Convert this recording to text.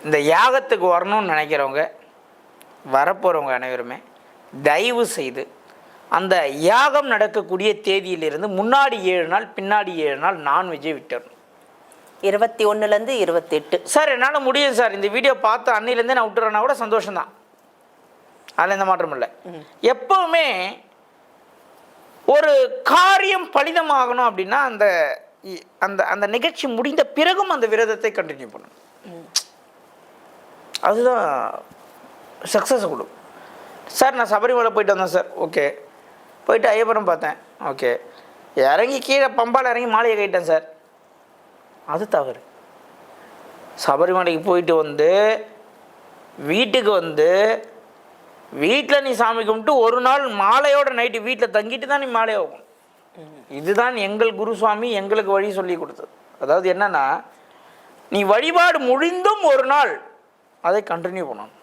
இந்த யாகத்துக்கு வரணும்னு நினைக்கிறவங்க, வரப்போகிறவங்க அனைவருமே தயவு செய்து அந்த யாகம் நடக்கக்கூடிய தேதியிலிருந்து முன்னாடி 7 நாள் பின்னாடி 7 நாள் நான்வெஜ்ஜை விட்டுறணும். 21லேருந்து 28. சார் என்னால் முடியும் சார், இந்த வீடியோ பார்த்து அன்னிலேருந்தே நான் விட்டுறேன்னா கூட சந்தோஷம்தான், அதில் எந்த மாற்றம் இல்லை. எப்போவுமே ஒரு காரியம் பலிதமாகணும் அப்படின்னா அந்த அந்த அந்த நிகழ்ச்சி முடிந்த பிறகும் அந்த விரதத்தை கண்டினியூ பண்ணணும். அதுதான் சக்ஸஸ் கொடுக்கும். சார் நான் சபரிமலை போயிட்டு வந்தேன் சார், ஓகே. போயிட்டு ஐயப்பனம் பார்த்தேன், ஓகே. இறங்கி கீழே பம்பால் இறங்கி மாலையை கட்டிட்டேன் சார், அது தவறு. சபரிமலைக்கு போயிட்டு வந்து வீட்டுக்கு வந்து வீட்டில் நீ சாமி கும்பிட்டு ஒரு நாள் மாலையோட நைட்டு வீட்டில் தங்கிட்டு தான் நீ மாலையை ஆகும். இதுதான் எங்கள் குருசுவாமி எங்களுக்கு வழி சொல்லி கொடுத்தது. அதாவது என்னன்னா, நீ வழிபாடு முடிந்தும் ஒரு நாள் அதை கண்டினியூ பண்ணணும்.